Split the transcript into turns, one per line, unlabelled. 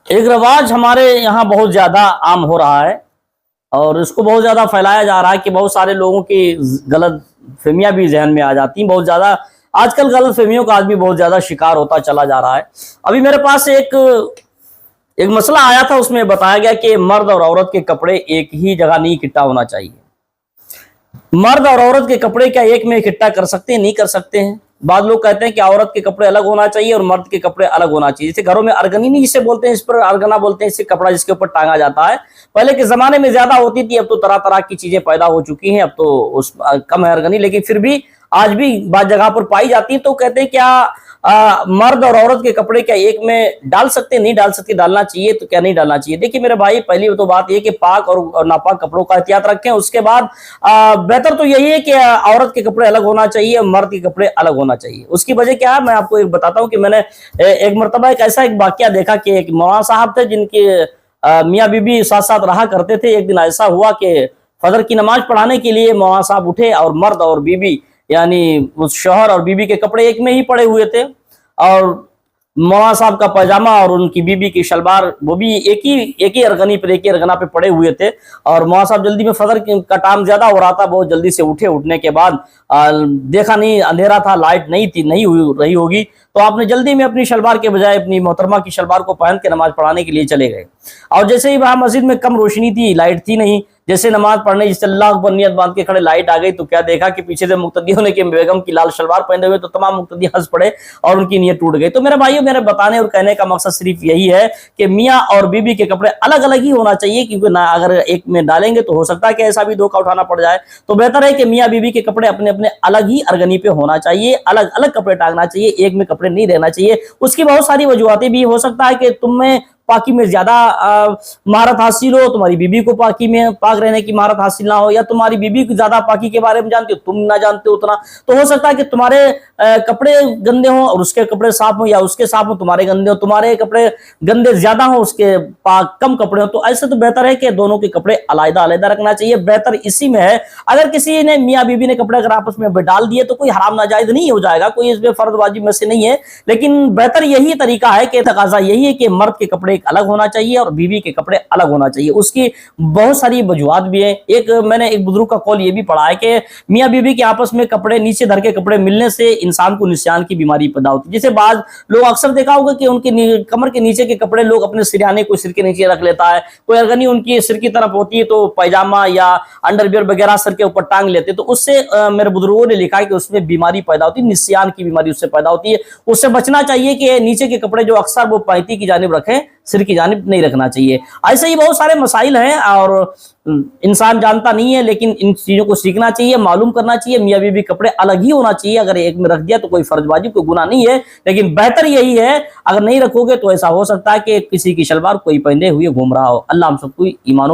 ایک رواج ہمارے یہاں بہت زیادہ عام ہو رہا ہے اور اس کو بہت زیادہ پھیلایا جا رہا ہے کہ بہت سارے لوگوں کی غلط فہمیاں بھی ذہن میں آ جاتی ہیں. بہت زیادہ آج کل غلط فہمیوں کا آدمی بہت زیادہ شکار ہوتا چلا جا رہا ہے. ابھی میرے پاس ایک مسئلہ آیا تھا، اس میں بتایا گیا کہ مرد اور عورت کے کپڑے ایک ہی جگہ نہیں اکٹھا ہونا چاہیے. مرد اور عورت کے کپڑے کیا ایک میں اکٹھا کر سکتے ہیں؟ نہیں کر سکتے ہیں. بعض لوگ کہتے ہیں کہ عورت کے کپڑے الگ ہونا چاہیے اور مرد کے کپڑے الگ ہونا چاہیے. جیسے گھروں میں ارگنی نہیں جسے بولتے ہیں، اس پر ارگنا بولتے ہیں، اس سے کپڑا جس کے اوپر ٹانگا جاتا ہے. پہلے کے زمانے میں زیادہ ہوتی تھی، اب تو طرح طرح کی چیزیں پیدا ہو چکی ہیں، اب تو کم ہے ارگنی، لیکن پھر بھی آج بھی بعض جگہ پر پائی جاتی ہے. تو کہتے ہیں کیا مرد اور عورت کے کپڑے کیا ایک میں ڈال سکتے؟ نہیں ڈال سکتے. ڈالنا چاہیے تو کیا نہیں ڈالنا چاہیے؟ دیکھیے میرے بھائی، پہلی تو بات یہ کہ پاک اور ناپاک کپڑوں کا احتیاط رکھیں. اس کے بعد بہتر تو یہی ہے کہ عورت کے کپڑے الگ ہونا چاہیے، مرد کے کپڑے الگ ہونا چاہیے. اس کی وجہ کیا ہے میں آپ کو ایک بتاتا ہوں کہ میں نے ایک مرتبہ ایک واقعہ دیکھا کہ ایک مولانا صاحب تھے جن کے میاں بیوی ساتھ ساتھ رہا کرتے تھے. ایک دن ایسا ہوا کہ فجر کی نماز پڑھانے کے لیے مولانا صاحب اٹھے اور مرد اور بیوی یعنی اس شوہر اور بیوی کے کپڑے ایک میں ہی پڑے ہوئے تھے، اور مولانا صاحب کا پاجامہ اور ان کی بیوی کی شلوار وہ بھی ایک ہی ارگنی پر، ایک ہی ارگنا پہ پڑے ہوئے تھے. اور مولانا صاحب جلدی میں فجر کا ٹائم زیادہ ہو رہا تھا، بہت جلدی سے اٹھنے کے بعد دیکھا نہیں، اندھیرا تھا، لائٹ نہیں تھی، نہیں رہی ہوگی، تو آپ نے جلدی میں اپنی شلوار کے بجائے اپنی محترمہ کی شلوار کو پہن کے نماز پڑھانے کے لیے چلے گئے. اور جیسے ہی وہاں مسجد میں کم روشنی تھی، لائٹ تھی نہیں، جیسے نماز پڑھنے جس اللہ اکبر نیت باندھ کے کھڑے، لائٹ آ گئی تو کیا دیکھا کہ پیچھے سے مقتدیوں نے کہ بیگم کی لال شلوار پہنے ہوئے، تو تمام مقتدی ہنس پڑے اور ان کی نیت ٹوٹ گئی. تو میرے بھائیوں، میرے بتانے اور کہنے کا مقصد صرف یہی ہے کہ میاں اور بیوی کے کپڑے الگ الگ ہی ہونا چاہیے، کیونکہ نہ اگر ایک میں ڈالیں گے تو ہو سکتا ہے کہ ایسا بھی دھوکہ اٹھانا پڑ جائے. تو بہتر ہے کہ میاں بیوی کے کپڑے اپنے اپنے الگ ہی ارگنی پہ ہونا چاہیے، الگ الگ کپڑے ٹانگنا چاہیے، ایک میں کپڑے نہیں رہنا چاہیے. اس کی بہت ساری وجوہاتیں بھی ہو سکتا ہے کہ تم میں پاکی میں زیادہ مہارت حاصل ہو، تمہاری بیوی کو پاکی میں پاک رہنے کی مہارت حاصل نہ ہو، یا تمہاری بیوی کو زیادہ پاکی کے بارے میں جانتی ہو، تم نہ جانتے ہو اتنا. تو ہو سکتا ہے کہ تمہارے کپڑے گندے ہوں اور اس کے کپڑے صاف ہوں، یا اس کے صاف ہوں تمہارے گندے ہوں، تمہارے کپڑے گندے زیادہ ہوں اس کے پاک کم کپڑے ہوں. تو ایسے تو بہتر ہے کہ دونوں کے کپڑے علیحدہ علیحدہ رکھنا چاہیے. بہتر اسی میں ہے اگر کسی نے میاں بیوی نے کپڑے اگر آپس میں ڈال دیے تو کوئی حرام ناجائز نہیں ہو جائے گا، کوئی اس میں فرض واجب میں سے نہیں ہے. لیکن بہتر یہی طریقہ ہے کہ تقاضا یہی ہے کہ مرد کے کپڑے الگ ہونا چاہیے اور بیوی کے کپڑے الگ ہونا چاہیے. اس کی بہت ساری وجوہات بھی ہیں. میں نے ایک بزرگ کا قول یہ بھی پڑھا ہے کہ میاں بیوی کے آپس میں کپڑے نیچے دھر کے کپڑے ملنے سے انسان کو نسیان کی بیماری پیدا ہوتی ہے. جیسے بعض لوگ اکثر دیکھا ہوگا کہ ان کے کمر کے نیچے کے کپڑے لوگ اپنے سریانے کو سر کے نیچے رکھ لیتا ہے، کوئی ارگنی ان کی سر کی طرف ہوتی ہے تو پائجامہ یا انڈر ویئر وغیرہ سر کے اوپر ٹانگ لیتے. تو اس سے میرے بزرگوں نے لکھا ہے کہ اس میں بیماری پیدا ہوتی ہے، نسیان کی بیماری اس سے پیدا ہوتی ہے. اس سے بچنا چاہیے کہ نیچے کے کپڑے جو اکثر وہ پائتی کی جانب رکھیں، سر کی جانب نہیں رکھنا چاہیے. ایسے ہی بہت سارے مسائل ہیں اور انسان جانتا نہیں ہے، لیکن ان چیزوں کو سیکھنا چاہیے، معلوم کرنا چاہیے. میاں بیوی کپڑے الگ ہی ہونا چاہیے. اگر ایک میں رکھ دیا تو کوئی فرض واجب کوئی گناہ نہیں ہے، لیکن بہتر یہی ہے اگر نہیں رکھو گے تو ایسا ہو سکتا ہے کہ کسی کی شلوار کوئی پہنے ہوئے گھوم رہا ہو. اللہ ہم سب کو ایمانوں